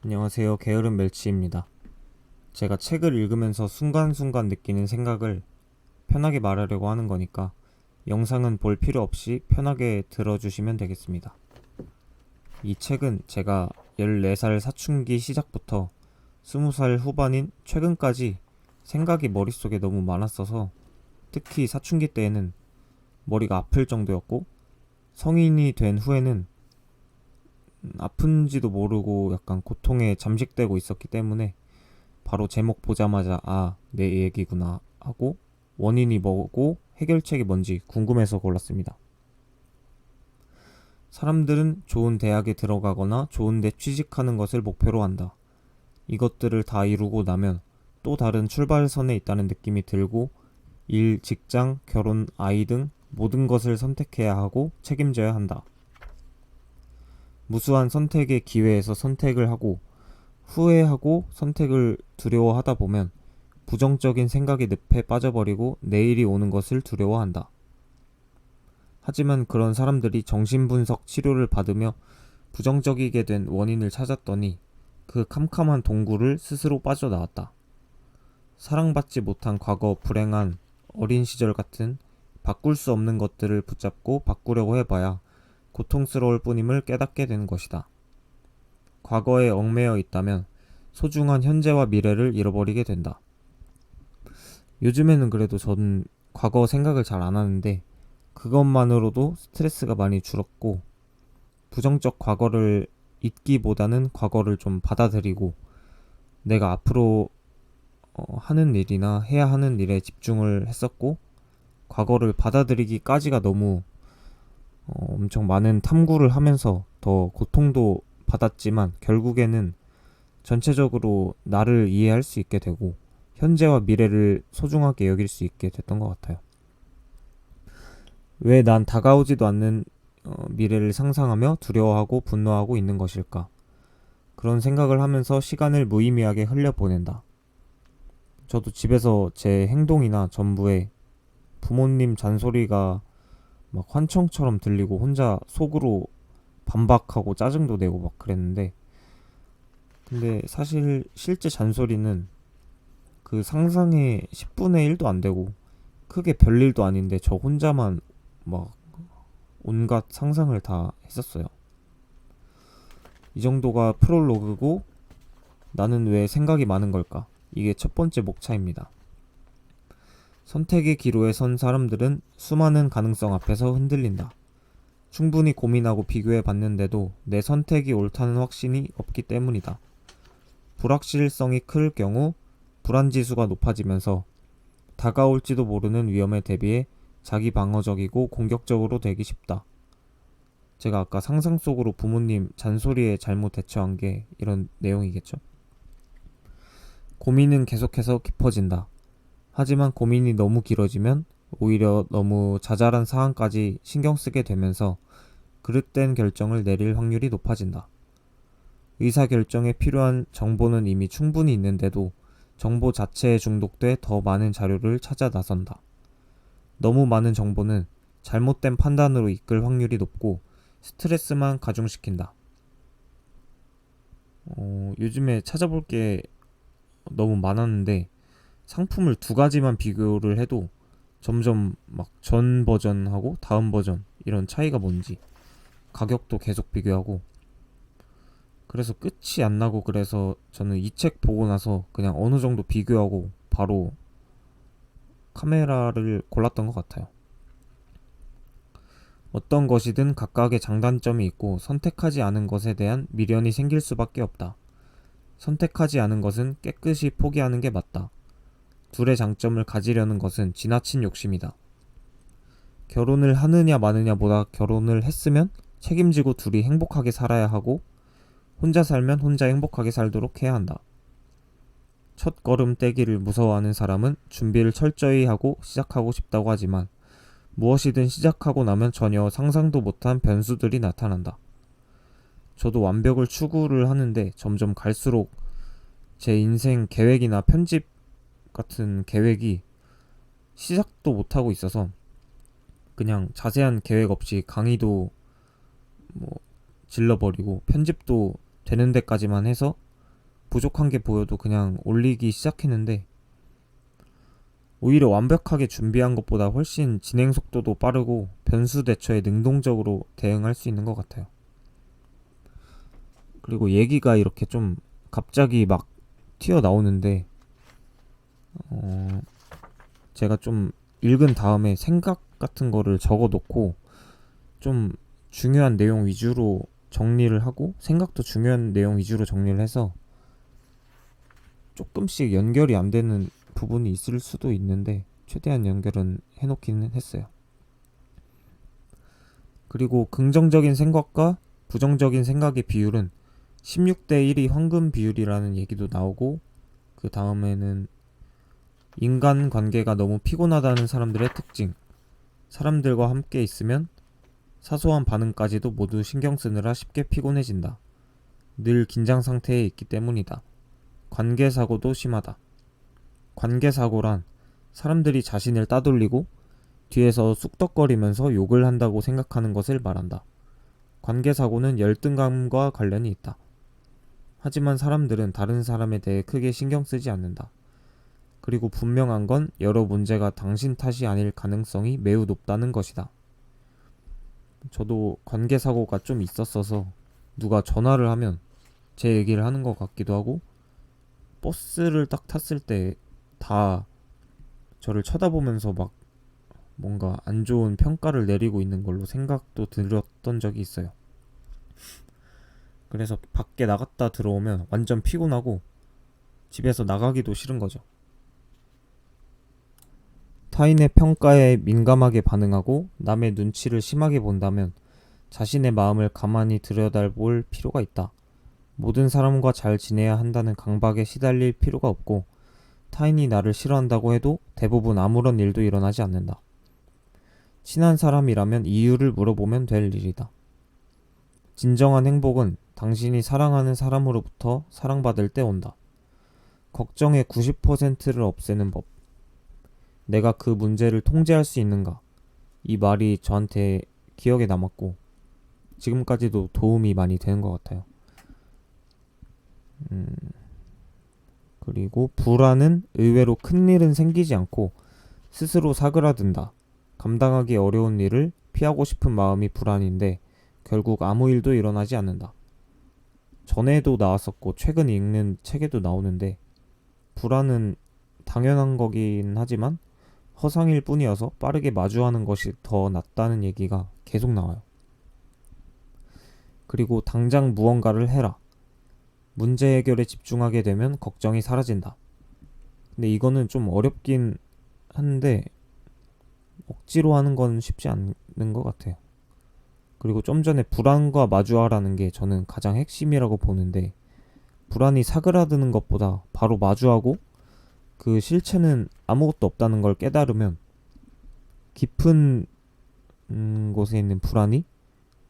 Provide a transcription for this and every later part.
안녕하세요. 게으른 멸치입니다. 제가 책을 읽으면서 순간순간 느끼는 생각을 편하게 말하려고 하는 거니까 영상은 볼 필요 없이 편하게 들어주시면 되겠습니다. 이 책은 제가 14살 사춘기 시작부터 20살 후반인 최근까지 생각이 머릿속에 너무 많았어서 특히 사춘기 때에는 머리가 아플 정도였고 성인이 된 후에는 아픈지도 모르고 약간 고통에 잠식되고 있었기 때문에 바로 제목 보자마자 내 얘기구나 하고 원인이 뭐고 해결책이 뭔지 궁금해서 골랐습니다. 사람들은 좋은 대학에 들어가거나 좋은 데 취직하는 것을 목표로 한다. 이것들을 다 이루고 나면 또 다른 출발선에 있다는 느낌이 들고 일, 직장, 결혼, 아이 등 모든 것을 선택해야 하고 책임져야 한다. 무수한 선택의 기회에서 선택을 하고 후회하고 선택을 두려워하다 보면 부정적인 생각의 늪에 빠져버리고 내일이 오는 것을 두려워한다. 하지만 그런 사람들이 정신분석 치료를 받으며 부정적이게 된 원인을 찾았더니 그 캄캄한 동굴을 스스로 빠져나왔다. 사랑받지 못한 과거, 불행한 어린 시절 같은 바꿀 수 없는 것들을 붙잡고 바꾸려고 해봐야 고통스러울 뿐임을 깨닫게 된 것이다. 과거에 얽매여 있다면 소중한 현재와 미래를 잃어버리게 된다. 요즘에는 그래도 전 과거 생각을 잘 안 하는데 그것만으로도 스트레스가 많이 줄었고 부정적 과거를 잊기보다는 과거를 좀 받아들이고 내가 앞으로 하는 일이나 해야 하는 일에 집중을 했었고 과거를 받아들이기까지가 너무 엄청 많은 탐구를 하면서 더 고통도 받았지만 결국에는 전체적으로 나를 이해할 수 있게 되고 현재와 미래를 소중하게 여길 수 있게 됐던 것 같아요. 왜 난 다가오지도 않는 미래를 상상하며 두려워하고 분노하고 있는 것일까? 그런 생각을 하면서 시간을 무의미하게 흘려보낸다. 저도 집에서 제 행동이나 전부에 부모님 잔소리가 막 환청처럼 들리고 혼자 속으로 반박하고 짜증도 내고 막 그랬는데 근데 사실 실제 잔소리는 그 상상의 10분의 1도 안 되고 크게 별일도 아닌데 저 혼자만 막 온갖 상상을 다 했었어요. 이 정도가 프롤로그고 나는 왜 생각이 많은 걸까? 이게 첫 번째 목차입니다. 선택의 기로에 선 사람들은 수많은 가능성 앞에서 흔들린다. 충분히 고민하고 비교해 봤는데도 내 선택이 옳다는 확신이 없기 때문이다. 불확실성이 클 경우 불안지수가 높아지면서 다가올지도 모르는 위험에 대비해 자기 방어적이고 공격적으로 되기 쉽다. 제가 아까 상상 속으로 부모님 잔소리에 잘못 대처한 게 이런 내용이겠죠. 고민은 계속해서 깊어진다. 하지만 고민이 너무 길어지면 오히려 너무 자잘한 사항까지 신경 쓰게 되면서 그릇된 결정을 내릴 확률이 높아진다. 의사결정에 필요한 정보는 이미 충분히 있는데도 정보 자체에 중독돼 더 많은 자료를 찾아 나선다. 너무 많은 정보는 잘못된 판단으로 이끌 확률이 높고 스트레스만 가중시킨다. 요즘에 찾아볼 게 너무 많았는데 상품을 두 가지만 비교를 해도 점점 막 전 버전하고 다음 버전 이런 차이가 뭔지 가격도 계속 비교하고 그래서 끝이 안 나고 그래서 저는 이 책 보고 나서 그냥 어느 정도 비교하고 바로 카메라를 골랐던 것 같아요. 어떤 것이든 각각의 장단점이 있고 선택하지 않은 것에 대한 미련이 생길 수밖에 없다. 선택하지 않은 것은 깨끗이 포기하는 게 맞다. 둘의 장점을 가지려는 것은 지나친 욕심이다. 결혼을 하느냐 마느냐보다 결혼을 했으면 책임지고 둘이 행복하게 살아야 하고 혼자 살면 혼자 행복하게 살도록 해야 한다. 첫 걸음 떼기를 무서워하는 사람은 준비를 철저히 하고 시작하고 싶다고 하지만 무엇이든 시작하고 나면 전혀 상상도 못한 변수들이 나타난다. 저도 완벽을 추구를 하는데 점점 갈수록 제 인생 계획이나 편집 같은 계획이 시작도 못하고 있어서 그냥 자세한 계획 없이 강의도 뭐 질러버리고 편집도 되는 데까지만 해서 부족한 게 보여도 그냥 올리기 시작했는데 오히려 완벽하게 준비한 것보다 훨씬 진행 속도도 빠르고 변수 대처에 능동적으로 대응할 수 있는 것 같아요. 그리고 얘기가 이렇게 좀 갑자기 막 튀어나오는데 제가 좀 읽은 다음에 생각 같은 거를 적어놓고 좀 중요한 내용 위주로 정리를 하고 생각도 중요한 내용 위주로 정리를 해서 조금씩 연결이 안 되는 부분이 있을 수도 있는데 최대한 연결은 해놓기는 했어요. 그리고 긍정적인 생각과 부정적인 생각의 비율은 16대 1이 황금 비율이라는 얘기도 나오고, 그 다음에는 인간 관계가 너무 피곤하다는 사람들의 특징, 사람들과 함께 있으면 사소한 반응까지도 모두 신경 쓰느라 쉽게 피곤해진다. 늘 긴장 상태에 있기 때문이다. 관계사고도 심하다. 관계사고란 사람들이 자신을 따돌리고 뒤에서 쑥덕거리면서 욕을 한다고 생각하는 것을 말한다. 관계사고는 열등감과 관련이 있다. 하지만 사람들은 다른 사람에 대해 크게 신경 쓰지 않는다. 그리고 분명한 건 여러 문제가 당신 탓이 아닐 가능성이 매우 높다는 것이다. 저도 관계사고가 좀 있었어서 누가 전화를 하면 제 얘기를 하는 것 같기도 하고, 버스를 딱 탔을 때 다 저를 쳐다보면서 막 뭔가 안 좋은 평가를 내리고 있는 걸로 생각도 들었던 적이 있어요. 그래서 밖에 나갔다 들어오면 완전 피곤하고 집에서 나가기도 싫은 거죠. 타인의 평가에 민감하게 반응하고 남의 눈치를 심하게 본다면 자신의 마음을 가만히 들여다볼 필요가 있다. 모든 사람과 잘 지내야 한다는 강박에 시달릴 필요가 없고, 타인이 나를 싫어한다고 해도 대부분 아무런 일도 일어나지 않는다. 친한 사람이라면 이유를 물어보면 될 일이다. 진정한 행복은 당신이 사랑하는 사람으로부터 사랑받을 때 온다. 걱정의 90%를 없애는 법. 내가 그 문제를 통제할 수 있는가? 이 말이 저한테 기억에 남았고 지금까지도 도움이 많이 되는 것 같아요. 그리고 불안은 의외로 큰 일은 생기지 않고 스스로 사그라든다. 감당하기 어려운 일을 피하고 싶은 마음이 불안인데 결국 아무 일도 일어나지 않는다. 전에도 나왔었고 최근 읽는 책에도 나오는데, 불안은 당연한 거긴 하지만 허상일 뿐이어서 빠르게 마주하는 것이 더 낫다는 얘기가 계속 나와요. 그리고 당장 무언가를 해라. 문제 해결에 집중하게 되면 걱정이 사라진다. 근데 이거는 좀 어렵긴 한데 억지로 하는 건 쉽지 않는 것 같아요. 그리고 좀 전에 불안과 마주하라는 게 저는 가장 핵심이라고 보는데, 불안이 사그라드는 것보다 바로 마주하고 그 실체는 아무것도 없다는 걸 깨달으면 깊은 곳에 있는 불안이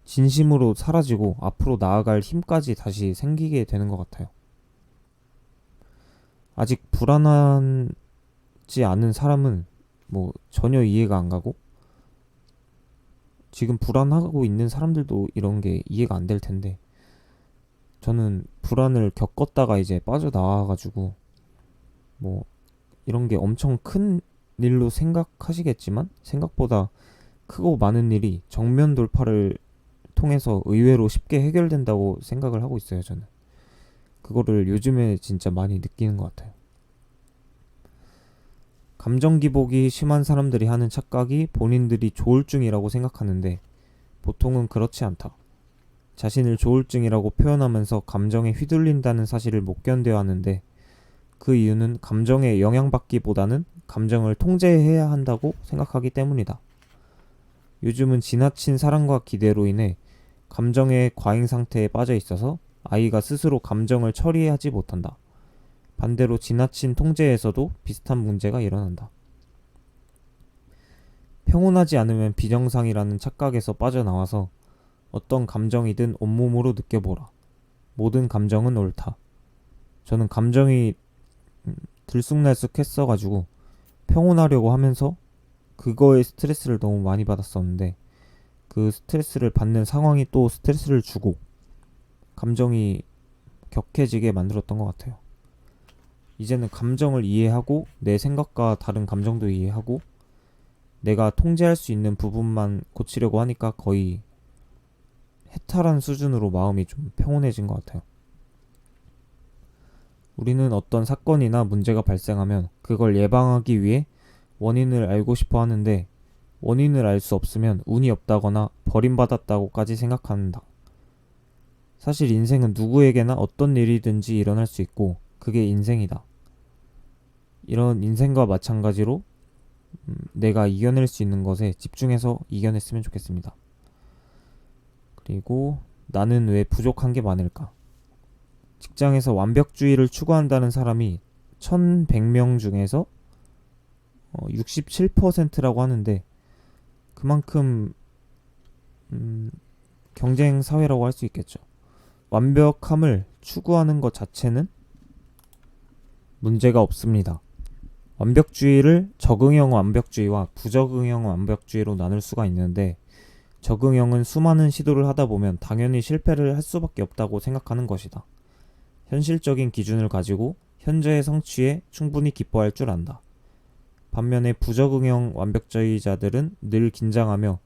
진심으로 사라지고 앞으로 나아갈 힘까지 다시 생기게 되는 것 같아요. 아직 불안하지 않은 사람은 뭐 전혀 이해가 안 가고, 지금 불안하고 있는 사람들도 이런 게 이해가 안 될 텐데, 저는 불안을 겪었다가 이제 빠져나와가지고 뭐 이런 게 엄청 큰 일로 생각하시겠지만 생각보다 크고 많은 일이 정면 돌파를 통해서 의외로 쉽게 해결된다고 생각을 하고 있어요. 저는 그거를 요즘에 진짜 많이 느끼는 것 같아요. 감정 기복이 심한 사람들이 하는 착각이 본인들이 조울증이라고 생각하는데 보통은 그렇지 않다. 자신을 조울증이라고 표현하면서 감정에 휘둘린다는 사실을 못 견뎌야 하는데, 그 이유는 감정에 영향받기보다는 감정을 통제해야 한다고 생각하기 때문이다. 요즘은 지나친 사랑과 기대로 인해 감정의 과잉 상태에 빠져 있어서 아이가 스스로 감정을 처리하지 못한다. 반대로 지나친 통제에서도 비슷한 문제가 일어난다. 평온하지 않으면 비정상이라는 착각에서 빠져나와서 어떤 감정이든 온몸으로 느껴보라. 모든 감정은 옳다. 저는 감정이 들쑥날쑥 했어가지고 평온하려고 하면서 그거에 스트레스를 너무 많이 받았었는데, 그 스트레스를 받는 상황이 또 스트레스를 주고 감정이 격해지게 만들었던 것 같아요. 이제는 감정을 이해하고 내 생각과 다른 감정도 이해하고 내가 통제할 수 있는 부분만 고치려고 하니까 거의 해탈한 수준으로 마음이 좀 평온해진 것 같아요. 우리는 어떤 사건이나 문제가 발생하면 그걸 예방하기 위해 원인을 알고 싶어 하는데 원인을 알 수 없으면 운이 없다거나 버림받았다고까지 생각한다. 사실 인생은 누구에게나 어떤 일이든지 일어날 수 있고 그게 인생이다. 이런 인생과 마찬가지로 내가 이겨낼 수 있는 것에 집중해서 이겨냈으면 좋겠습니다. 그리고 나는 왜 부족한 게 많을까? 직장에서 완벽주의를 추구한다는 사람이 1100명 중에서 67%라고 하는데 그만큼 경쟁 사회라고 할 수 있겠죠. 완벽함을 추구하는 것 자체는 문제가 없습니다. 완벽주의를 적응형 완벽주의와 부적응형 완벽주의로 나눌 수가 있는데 적응형은 수많은 시도를 하다 보면 당연히 실패를 할 수밖에 없다고 생각하는 것이다. 현실적인 기준을 가지고 현재의 성취에 충분히 기뻐할 줄 안다. 반면에 부적응형 완벽주의자들은 늘 긴장하며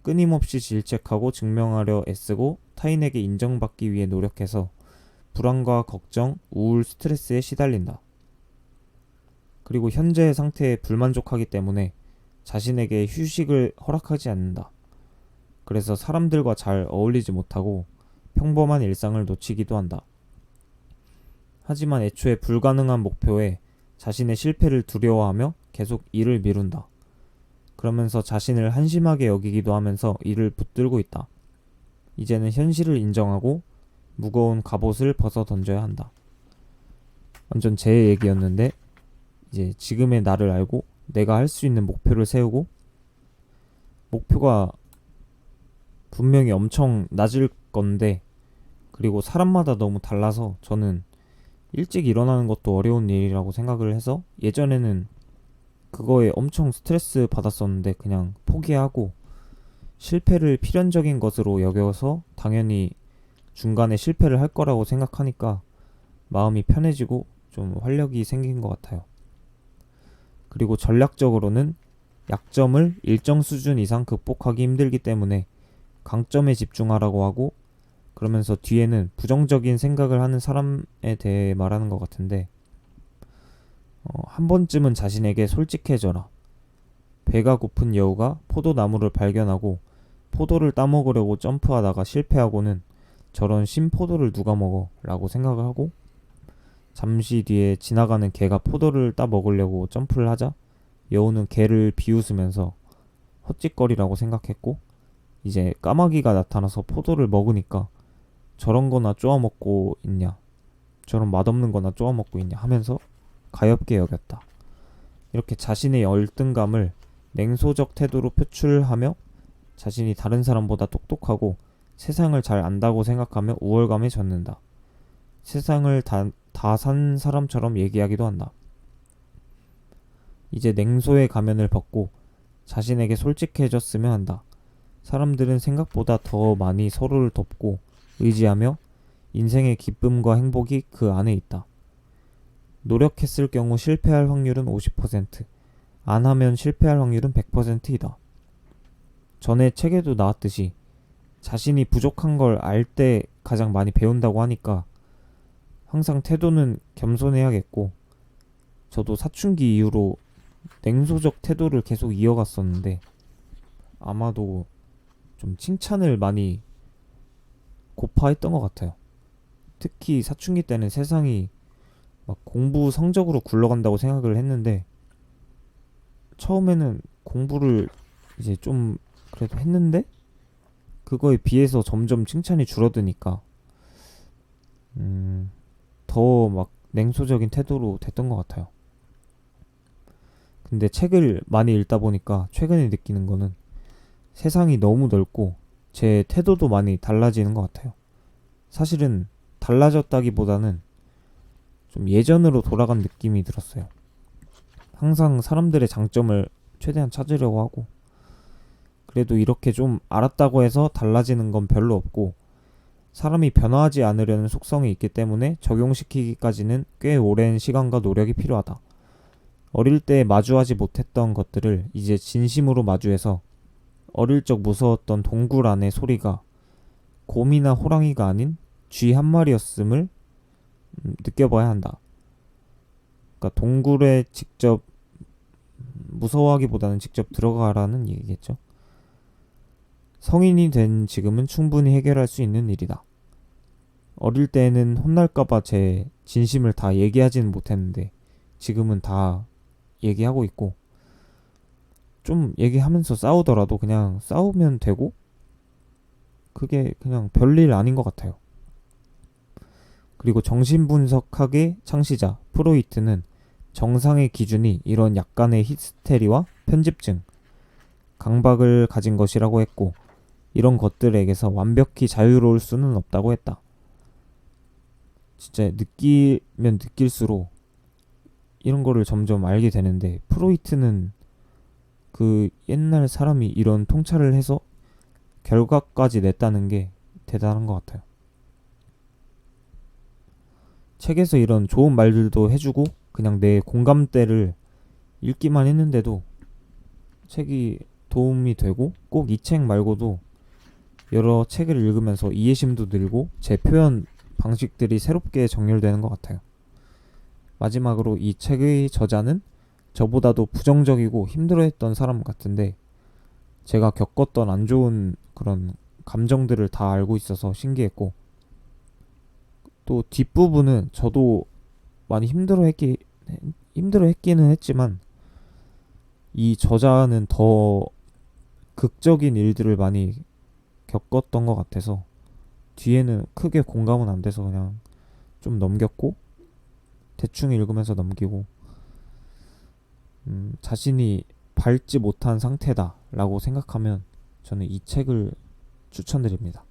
끊임없이 질책하고 증명하려 애쓰고 타인에게 인정받기 위해 노력해서 불안과 걱정, 우울, 스트레스에 시달린다. 그리고 현재의 상태에 불만족하기 때문에 자신에게 휴식을 허락하지 않는다. 그래서 사람들과 잘 어울리지 못하고 평범한 일상을 놓치기도 한다. 하지만 애초에 불가능한 목표에 자신의 실패를 두려워하며 계속 일을 미룬다. 그러면서 자신을 한심하게 여기기도 하면서 일을 붙들고 있다. 이제는 현실을 인정하고 무거운 갑옷을 벗어 던져야 한다. 완전 제 얘기였는데 이제 지금의 나를 알고 내가 할 수 있는 목표를 세우고 목표가 분명히 엄청 낮을 건데 그리고 사람마다 너무 달라서 저는 일찍 일어나는 것도 어려운 일이라고 생각을 해서 예전에는 그거에 엄청 스트레스 받았었는데 그냥 포기하고 실패를 필연적인 것으로 여겨서 당연히 중간에 실패를 할 거라고 생각하니까 마음이 편해지고 좀 활력이 생긴 것 같아요. 그리고 전략적으로는 약점을 일정 수준 이상 극복하기 힘들기 때문에 강점에 집중하라고 하고 그러면서 뒤에는 부정적인 생각을 하는 사람에 대해 말하는 것 같은데 한 번쯤은 자신에게 솔직해져라. 배가 고픈 여우가 포도나무를 발견하고 포도를 따먹으려고 점프하다가 실패하고는 저런 신포도를 누가 먹어? 라고 생각을 하고 잠시 뒤에 지나가는 개가 포도를 따먹으려고 점프를 하자 여우는 개를 비웃으면서 헛짓거리라고 생각했고 이제 까마귀가 나타나서 포도를 먹으니까 저런 거나 쪼아먹고 있냐 저런 맛없는 거나 쪼아먹고 있냐 하면서 가엾게 여겼다. 이렇게 자신의 열등감을 냉소적 태도로 표출하며 자신이 다른 사람보다 똑똑하고 세상을 잘 안다고 생각하며 우월감에 젖는다. 세상을 다 산 사람처럼 얘기하기도 한다. 이제 냉소의 가면을 벗고 자신에게 솔직해졌으면 한다. 사람들은 생각보다 더 많이 서로를 돕고 의지하며 인생의 기쁨과 행복이 그 안에 있다. 노력했을 경우 실패할 확률은 50%, 안 하면 실패할 확률은 100%이다. 전에 책에도 나왔듯이 자신이 부족한 걸 알 때 가장 많이 배운다고 하니까 항상 태도는 겸손해야겠고 저도 사춘기 이후로 냉소적 태도를 계속 이어갔었는데 아마도 좀 칭찬을 많이 고파했던 것 같아요. 특히 사춘기 때는 세상이 막 공부 성적으로 굴러간다고 생각을 했는데 처음에는 공부를 이제 좀 그래도 했는데 그거에 비해서 점점 칭찬이 줄어드니까 더 막 냉소적인 태도로 됐던 것 같아요. 근데 책을 많이 읽다 보니까 최근에 느끼는 거는 세상이 너무 넓고 제 태도도 많이 달라지는 것 같아요. 사실은 달라졌다기보다는 좀 예전으로 돌아간 느낌이 들었어요. 항상 사람들의 장점을 최대한 찾으려고 하고 그래도 이렇게 좀 알았다고 해서 달라지는 건 별로 없고 사람이 변화하지 않으려는 속성이 있기 때문에 적용시키기까지는 꽤 오랜 시간과 노력이 필요하다. 어릴 때 마주하지 못했던 것들을 이제 진심으로 마주해서 어릴 적 무서웠던 동굴 안의 소리가 곰이나 호랑이가 아닌 쥐 한 마리였음을 느껴봐야 한다. 그러니까 동굴에 직접 무서워하기보다는 직접 들어가라는 얘기겠죠. 성인이 된 지금은 충분히 해결할 수 있는 일이다. 어릴 때는 혼날까봐 제 진심을 다 얘기하지는 못했는데 지금은 다 얘기하고 있고, 좀 얘기하면서 싸우더라도 그냥 싸우면 되고 그게 그냥 별일 아닌 것 같아요. 그리고 정신분석학의 창시자 프로이트는 정상의 기준이 이런 약간의 히스테리와 편집증, 강박을 가진 것이라고 했고, 이런 것들에게서 완벽히 자유로울 수는 없다고 했다. 진짜 느끼면 느낄수록 이런 거를 점점 알게 되는데, 프로이트는 그 옛날 사람이 이런 통찰을 해서 결과까지 냈다는 게 대단한 것 같아요. 책에서 이런 좋은 말들도 해주고 그냥 내 공감대를 읽기만 했는데도 책이 도움이 되고, 꼭 이 책 말고도 여러 책을 읽으면서 이해심도 늘고 제 표현 방식들이 새롭게 정렬되는 것 같아요. 마지막으로 이 책의 저자는 저보다도 부정적이고 힘들어했던 사람 같은데, 제가 겪었던 안 좋은 그런 감정들을 다 알고 있어서 신기했고, 또 뒷부분은 저도 많이 힘들어했기는 했지만 이 저자는 더 극적인 일들을 많이 겪었던 것 같아서 뒤에는 크게 공감은 안 돼서 그냥 좀 넘겼고, 대충 읽으면서 넘기고, 자신이 밟지 못한 상태다 라고 생각하면 저는 이 책을 추천드립니다.